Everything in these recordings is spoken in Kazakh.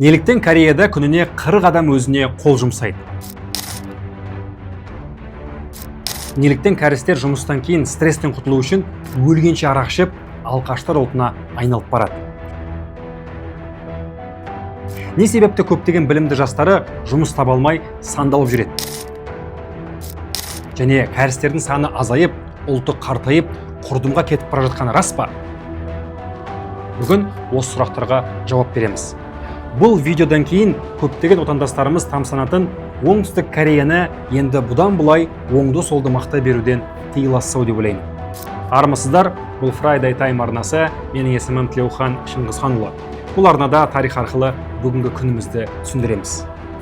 Неліктен Кореяда күніне 40 адам өзіне қол жұмсайды? Неліктен кәрістер жұмыстан кейін стресстен құтылу үшін өлгенше арақ ішіп, алқаштар ұлтына айналып барады? Не себепті көптеген білімді жастары жұмыс таба алмай сандалып жүреді? Және кәрістердің саны азайып, ұлты қартайып, құрдымға кетіп бара жатқаны рас па? Бүгін осы сұрақтарға жауап береміз. Бұл видеодан кейін көптеген отандастарымыз тамсанатын оңтүстік Кореяны енді бұдан бұлай оңды солды мақтай беруден тыйыласау деп ойлаймын. Армысыздар, бұл Friday Time арнасы, менің есімім Тілеухан Шыңғысханұлы. Бұл арнада тарих арқылы бүгінгі күнімізді түсіндіреміз.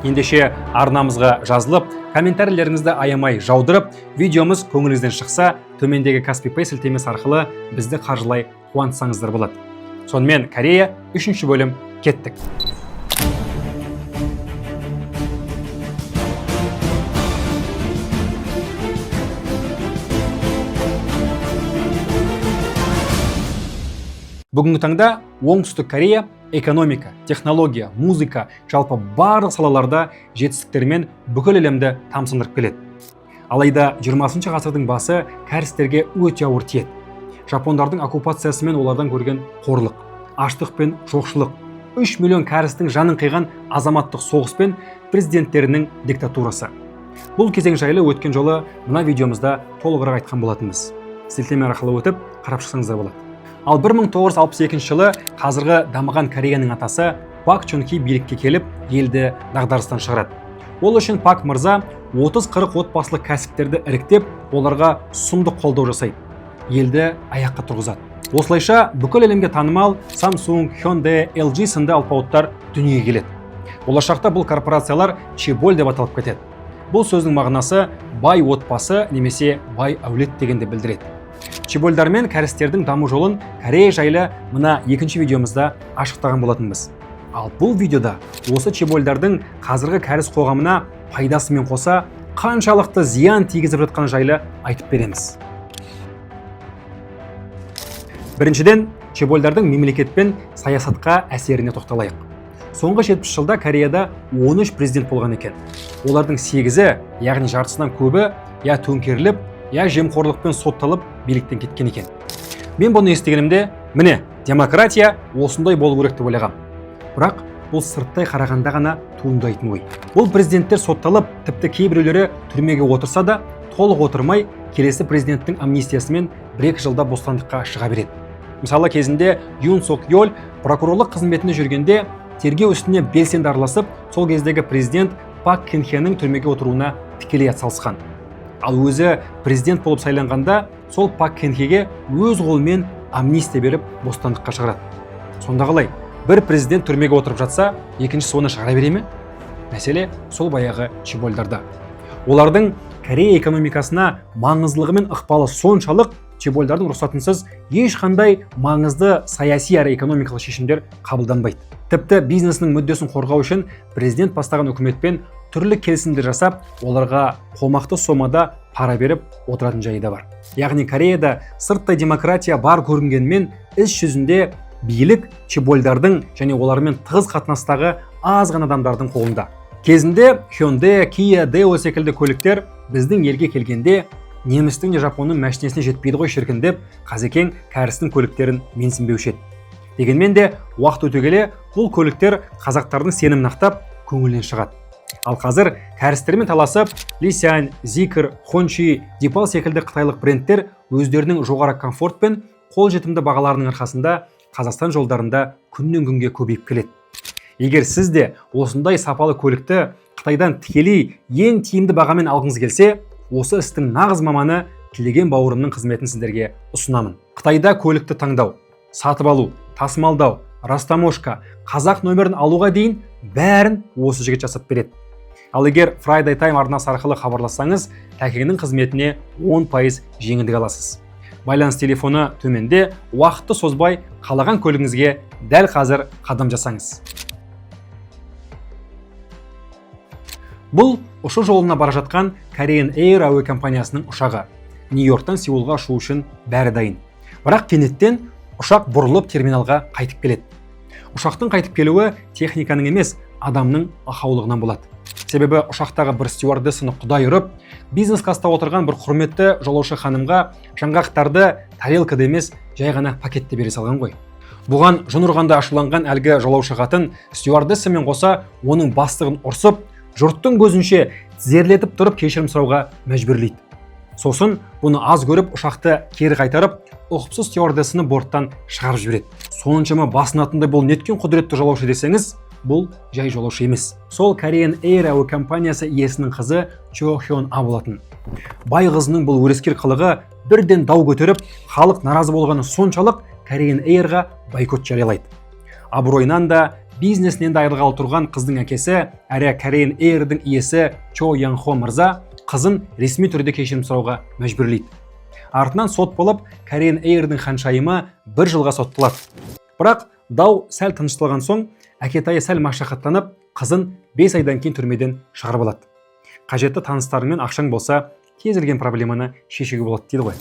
Ендеше арнамызға жазылып, комментарийлеріңізді аямай жаудырып, видеомыз көңіліңізден шықса, төмендегі Каспи-Пэй сілтемесі арқылы бізді қаржылай қуантсаңыздар болады. Сонымен Корея 3-ші бөлім кеттік. Бүгінгі таңда оңтүстік Корея экономика, технология, музыка, жалпы барлық салаларда жетістіктермен бүкіл әлемді тамсандырып келеді. Алайда 20-шы ғасырдың басы кәрістерге өте ауыр тиеді. Жапондардың оккупациясы мен олардан көрген қорлық, аштық пен жоқшылық, 3 миллион кәрістің жанын қиған азаматтық соғыс пен президенттерінің диктатурасы. Бұл кезең жайлы өткен жолы мына видеомызда толығырақ айтқан болатынбыз. Сілтеме арқылы өтіп қарап шықсаңыздар болады. Ал 1962 жылы қазіргі дамыған Кореяның атасы Пак Чон Хи билікке келіп, елді дағдарыстан шығарады. Ол үшін Пак мырза 30-40 отбасылық кәсіптерді іріктеп, оларға сұмдық қолдау жасайды. Елді аяққа тұрғызады. Осылайша бүкіл әлемге танымал Samsung, Hyundai, LG сынды алпауыттар дүниеге келеді. Болашақта бұл корпорациялар чеболь деп аталып кетеді. Бұл сөздің мағынасы бай отбасы немесе бай әулет дегенді білдіреді. Чебольдар мен кәрістердің даму жолын Корея жайлы мына екінші видеомызда ашықтаған болатынбыз. Ал бұл видеода осы чебольдардың қазіргі кәріс қоғамына пайдасымен қоса қаншалықты зиян тигізіп жатқаны жайлы айтып береміз. Біріншіден, чебольдардың мемлекет пен саясатқа әсеріне тоқталайық. Соңғы 70 жылда Кореяда 13 президент болған екен. Олардың 8-і, яғни жартысынан көбі, я төңкеріліп, я жемқорлықпен сотталып биліктен кеткен екен. Мен бұны естігенімде, міне, демократия осындай болу керек деп ойлағам. Бірақ бұл сырттай қарағанда ғана туындайтын ой. Бұл президенттер сотталып, тіпті кейбіреулері түрмеге отырса да, толық отырмай, келесі президенттің амнистиясымен 1-2 жылда бостандыққа шыға береді. Мысалы кезінде Юн Сок Йоль прокурорлық қызметінде жүргенде тергеу үстіне белсенді араласып, сол кездегі президент Пак Кын Хенің түрмеге отыруына тікелей атсалысқан. Ал өзі президент болып сайланғанда сол Пак Кын Хеге өз қолымен амнистия беріп бостандыққа шығарады. Сонда қалай? Бір президент түрмеге отырып жатса, екіншісі оны шығара бере ме? Мәселе сол баяғы чебольдарда. Олардың Корея экономикасына маңыздылығы мен ықпалы соншалық, чебольдардың рұқсатынсыз ешқандай маңызды саяси әрі экономикалық шешімдер қабылданбайды. Тіпті бизнесінің мүддесін қорғау үшін президент бастаған үкіметпен түрлі келісімдер жасап, оларға қомақты сомада пара беріп отыратын жайы да бар. Яғни Кореяда сырттай демократия бар көрінгенмен, іс жүзінде билік чебольдардың және олармен тығыз қатынастағы аз ғана адамдардың қолында. Кезінде Hyundai, Kia, Daewoo секілді көліктер біздің елге келгенде немістің де жапонның мәшинесіне жетпейді ғой шіркін деп, қазекең кәрістің көліктерін менсінбеуші еді. Дегенмен де уақыт өте келе бұл көліктер қазақтардың сенімін ақтап көңілінен шығады. Ал қазір кәрістермен таласып, Лисянь, Зикр, Хончи, Дипал секілді қытайлық брендтер өздерінің жоғары комфорт пен қолжетімді бағаларының арқасында Қазақстан жолдарында күннен күнге көбейіп келеді. Егер сіз де осындай сапалы көлікті Қытайдан тікелей ең тиімді бағамен алғыңыз келсе, осы істің нағыз маманы тілеген бауырымның қызметін сіздерге ұсынамын. Қытайда көлікті таңдау, сатып алу, тасымалдау, растаможка, қазақ нөмірін алуға дейін бәрін осы жігіт жасап береді. Ал егер Friday Time арнасы арқылы хабарлассаңыз, тәкеңнің қызметіне 10% жеңілдік аласыз. Байланыс телефоны төменде, уақытты созбай қалаған көлігіңізге дәл қазір қадам жасаңыз. Бұл ұшу жолына бара жатқан Korean Air әуе компаниясының ұшағы. Нью-Йорктан Сеулға ұшу үшін бәрі дайын. Бірақ кенеттен ұшақ бұрылып терминалға қайтып келеді. ұшақтың қайтып келуі техниканың емес, адамның ақаулығынан болады. Себебі ұшақтағы бір стюардессаны құдай ұрып, бизнес класста отырған бір құрметті жолаушы ханымға жаңғақтарды тарелкада емес, жай ғана пакетте бере салған ғой. Бұған жын ұрғанда ашуланған әлгі жолаушы қатын стюардессамен қоса оның бастығын ұрсып, жұрттың көзінше тізерлетіп тұрып кешірім сұрауға мәжбүрлейді. Сосын бұны аз көріп ұшақты кері қайтарып, ұқыпсыз стюардессаны борттан шығарып жібереді. Соншама басынатындай бұл неткен құдіретті жолаушы десеңіз, бұл жай жолаушы емес. Сол Korean Air әуе компаниясы иесінің қызы Чо Хён А болатын. Бай қызының бұл өрескел қылығы бірден дау көтеріп, халық наразы болғаны соншалық Korean Air-ға бойкот жариялайды. Абыройынан да, бизнесінен де айырылғалы тұрған қыздың әкесі, әрі Korean Air-дің иесі Чо Ян Хо мырза қызын ресми түрде кешірім сұрауға мәжбүрлейді. Артынан сот болып, Korean Air-дің ханшайымы 1 жылға сотталады. Бірақ дау сәл тынышталған соң, әкетайы сәл машақаттанып, қызын 5 айдан кейін түрмеден шығарып алады. Қажетті таныстарымен ақшаң болса, кез келген проблеманы шешуге болады дейді ғой.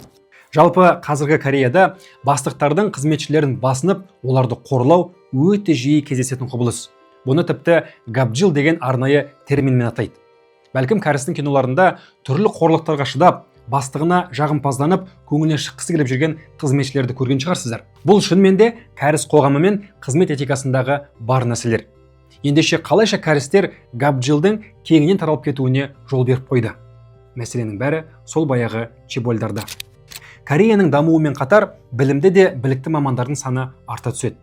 Жалпы қазіргі Кореяда бастықтардың қызметшілерін басынып, оларды қорлау өте жиі кездесетін құбылыс. Бұны тіпті габджил деген арнайы терминмен атайды. Бәлкім кәрістің киноларында түрлі қорлықтарға шыдап, бастығына жағымпазданып, көңіліне шыққысы келіп жүрген қызметшілерді көрген шығарсыздар. Бұл шынымен де кәріс қоғамы мен қызмет этикасындағы бар нәрселер. Ендеше қалайша кәрістер габджилдің кеңінен таралып кетуіне жол беріп қойды? Мәселенің бәрі сол баяғы чебольдарда. Кореяның дамуымен қатар білімде де білікті мамандардың саны арта түседі.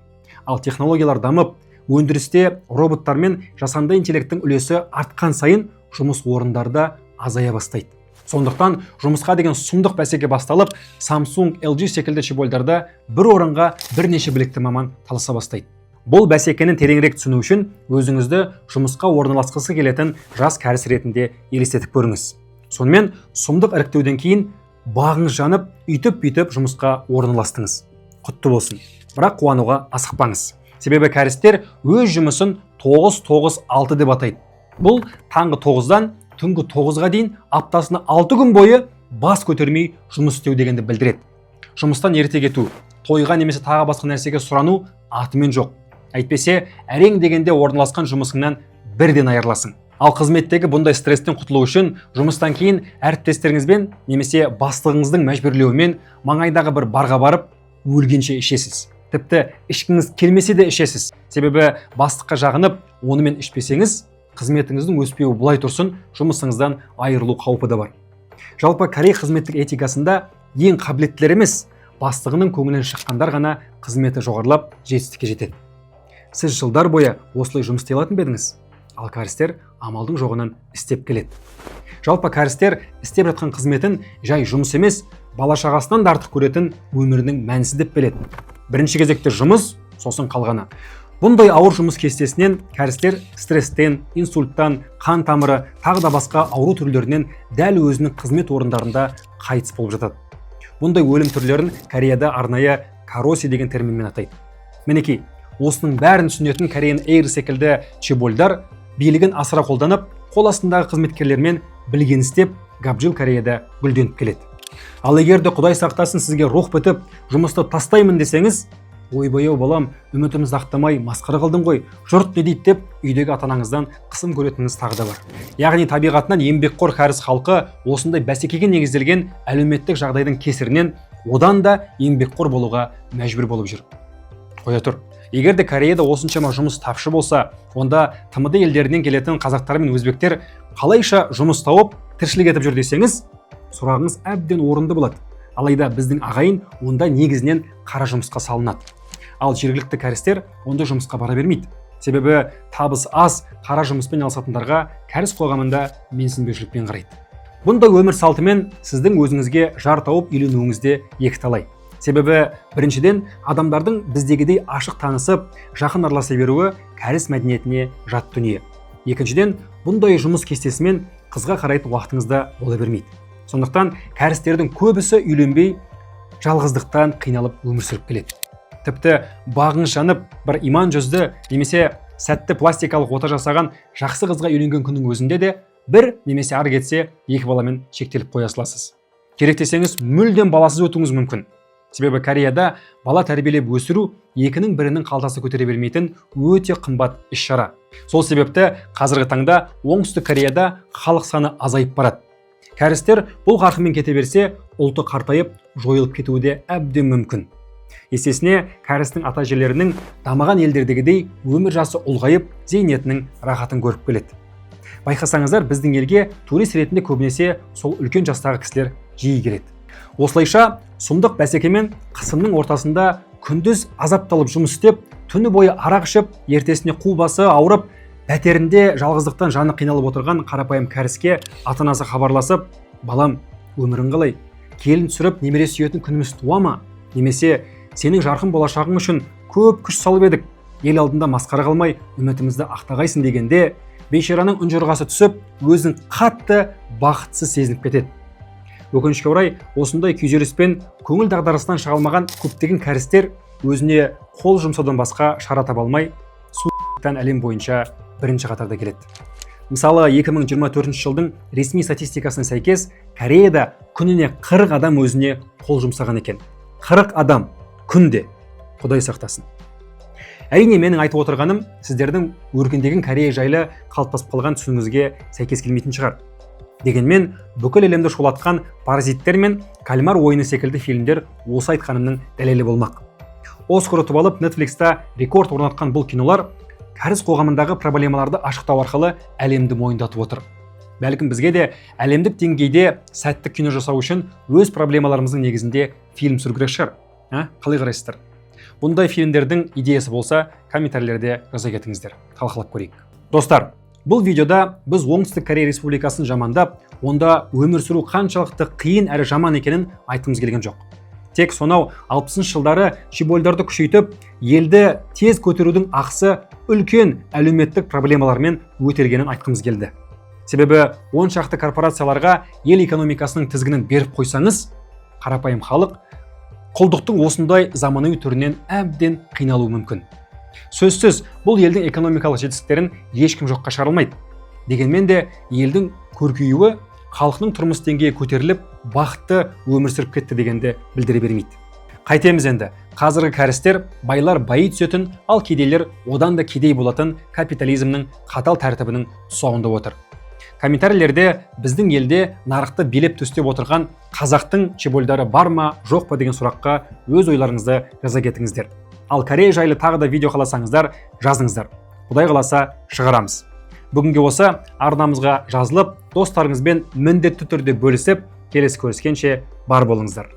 Ал технологиялар дамып, өндірісте роботтар мен жасанды интеллекттің үлесі артқан сайын жұмыс орындарда азая бастайды. Сондықтан жұмысқа деген сұмдық бәсеке басталып, Samsung, LG секілді чебольдарда бір орынға бірнеше білікті маман таласа бастайды. Бұл бәсекені тереңірек түсіну үшін өзіңізді жұмысқа орналасқысы келетін жас кәріс ретінде елестетіп көріңіз. Сонымен сұмдық іріктеуден кейін бағыңыз жанып, үйтіп жұмысқа орналастыңыз. Құтты болсын. Бірақ қуануға асықпаңыз. Себебі кәрістер өз жұмысын 9-9-6 деп атайды. Бұл таңғы 9-дан түнгі 9-ға дейін аптасына 6 күн бойы бас көтермей жұмыс істеу дегенді білдіреді. Жұмыстан ерте кету, тойға немесе тағы басқа нәрсеге сұрану атымен жоқ. Әйтпесе, әрең дегенде орналасқан жұмысыңнан бірден айырыласың. Ал қызметтегі бұндай стресстен құтылу үшін жұмыстан кейін әріптестеріңізбен немесе бастығыңыздың мәжбүрлеуімен маңайдағы бір барға барып, өлгенше ішесіз. Тіпті ішкіңіз келмесе де ішесіз. Себебі бастыққа жағынып, онымен ішпесеңіз, қызметіңіздің өспеуі бұлай тұрсын, жұмысыңыздан айырылу қаупі де бар. Жалпы Корей қызметтік этикасында ең қабілеттілер емес, бастығының көңілінен шыққандар ғана қызметі жоғарылап жетістікке жетеді. Сіз жылдар бойы осылай жұмыс істей алатын ба едіңіз? Ал кәрістер амалдың жоғынан істеп келеді. Жалпы кәрістер істеп жатқан қызметін жай жұмыс емес, бала-шағасынан да артық көретін өмірінің мәнісі деп біледі. Бірінші кезекте жұмыс, сосын қалғаны. Бұндай ауыр жұмыс кестесінен кәрістер стресстен, инсульттан, қан тамыры, тағы да басқа ауру түрлерінен дәл өзінің қызмет орындарында қайтыс болып жатады. Бұндай өлім түрлерін Кореяда арнайы кароси деген терминмен атайды. Мінекей, осының бәрін түсінетін Korean Air секілді чебольдар билігін асыра қолданып, қол астындағы қызметкерлермен білген істеп, габджил Кореяда гүлденіп келеді. Ал егер де Құдай сақтасын сізге рух бітіп, жұмысты тастаймын десеңіз, ойбай-ау балам, үмітімізді ақтамай масқара қылдың ғой, жұрт не дейді деп үйдегі ата-анаңыздан қысым көретініңіз тағы да бар. Яғни табиғатынан еңбекқор кәріс халқы осындай бәсекеге негізделген әлеуметтік жағдайдың кесірінен одан да еңбекқор болуға мәжбүр болып жүр. Қоя тұр. Егер де Кореяда осыншама жұмыс тапшы болса, онда ТМД елдерінен келетін қазақтар мен өзбектер қалайша жұмыс тауып тіршілік етіп жүр десеңіз, сұрағыңыз әбден орынды болады. Алайда біздің ағайын онда негізінен қара жұмысқа салынады. Ал жергілікті кәрістер онда жұмысқа бара бермейді. Себебі табыс аз, қара жұмыспен айналысатындарға кәріс қоғамында менсінбеушілікпен қарайды. Бұндай өмір салтымен сіздің өзіңізге жар тауып үйленуіңізде екіталай. Себебі біріншіден адамдардың біздегідей ашық танысып, жақын араласа беруі кәріс мәдениетіне жат дүние. Екіншіден, бұндай жұмыс кестесімен қызға қарайтын уақытыңызда бола бермейді. Сондықтан кәрістердің көбісі үйленбей, жалғыздықтан қиналып өмір сүріп келеді. Тіпті бағыңыз жанып, бір иман жүзді немесе сәтті пластикалық ота жасаған жақсы қызға үйленген күннің өзінде де бір немесе ары кетсе екі баламен шектеліп қоя саласыз. Керек десеңіз мүлдем баласыз өтуіңіз мүмкін. Себебі Кореяда бала тәрбиелеп өсіру екінің бірінің қалтасы көтере бермейтін өте қымбат іс-шара. Сол себепті қазіргі таңда оңтүстік Кореяда халық саны азайып барады. Кәрістер бұл қарқынмен кете берсе, ұлты қартайып, жойылып кетуі де әбден мүмкін. Есесіне, кәрістің ата-әжелерінің дамыған елдердегідей өмір жасы ұлғайып, зейнетінің рахатын көріп келеді. Байқасаңыздар, біздің елге турист ретінде көбінесе сол үлкен жастағы кісілер жиі келеді. Осылайша, сұмдық бәсеке мен қысымның ортасында күндіз азапталып жұмыс істеп, түні бойы арақ ішіп, ертесіне қу басы ауырып, пәтерінде жалғыздықтан жаны қиналып отырған қарапайым кәріске ата-анасы хабарласып, балам, өмірің қалай? Келін түсіріп, немере сүйетін күніміз туа ма? Немесе сенің жарқын болашағың үшін көп күш салып едік, ел алдында масқара қалмай, үмітімізді ақтағайсың дегенде, бейшараның үнжұрғасы түсіп, өзін қатты бақытсыз сезініп кетеді. Өкінішке орай, осындай күйзеліспен көңіл дағдарысынан шыға алмаған көптеген кәрістер өзіне қол жұмсаудан басқа шара таба алмай, суықтан әлем бойынша бірінші қатарда келеді. Мысалы, 2024 жылдың ресми статистикасына сәйкес, Кореяда күніне 40 адам өзіне қол жұмсаған екен. 40 адам күнде. Құдай сақтасын. Әрине, менің айтып отырғаным сіздердің өркендеген Корея жайлы қалыптасып қалған түсінігіңізге сәйкес келмейтін шығар. Дегенмен, бүкіл әлемді шулатқан паразиттер мен кальмар ойыны секілді фильмдер осы айтқанымның дәлелі болмақ. Оскар ұтып алып, Netflixта рекорд орнатқан бұл кинолар кәріс қоғамындағы проблемаларды ашықтау арқылы әлемді мойындатып отыр. Бәлкім бізге де әлемдік деңгейде сәтті кино жасау үшін өз проблемаларымыздың негізінде фильм түсіру керек шығар. Қалай қарайсыздар? Бұндай фильмдердің идеясы болса, комментарийлерде жаза кетіңіздер. Талқылап көрейік. Достар, бұл видеода біз Оңтүстік Корея Республикасын жамандап, онда өмір сүру қаншалықты қиын әрі жаман екенін айтқымыз келген жоқ. Тек сонау 60 жылдары шибольдарды күшейтіп, елді тез көтерудің ақысы үлкен әлеуметтік проблемалармен өтелгенін айтқымыз келді. Себебі шақты корпорацияларға ел экономикасының тізгінін беріп қойсаңыз, қарапайым халық құлдықтың осындай заманауи түрінен әбден қиналуы мүмкін. Сөзсіз, бұл елдің экономикалық жетістіктерін ешкім жоққа шығара алмайды. Дегенмен де елдің көркеюі халықтың тұрмыс деңгейі көтеріліп, бақытты өмір сүріп кетті дегенді білдіре бермейді. Қайтеміз енді. Қазіргі кәрістер байлар байи түсетін, ал кедейлер одан да кедей болатын капитализмнің қатал тәртібінің тұсауында отыр. Комментарийлерде біздің елде нарықты билеп төстеп отырған қазақтың чебольдары бар ма, жоқ па деген сұраққа өз ойларыңызды жаза кетіңіздер. Ал Корея жайлы тағы да видео қаласаңыздар, жазыңыздар. Құдай қаласа шығарамыз. Бүгінге осы арнамызға жазылып, достарыңызбен міндетті түрде бөлісіп, келесі көріскенше бар болыңыздар.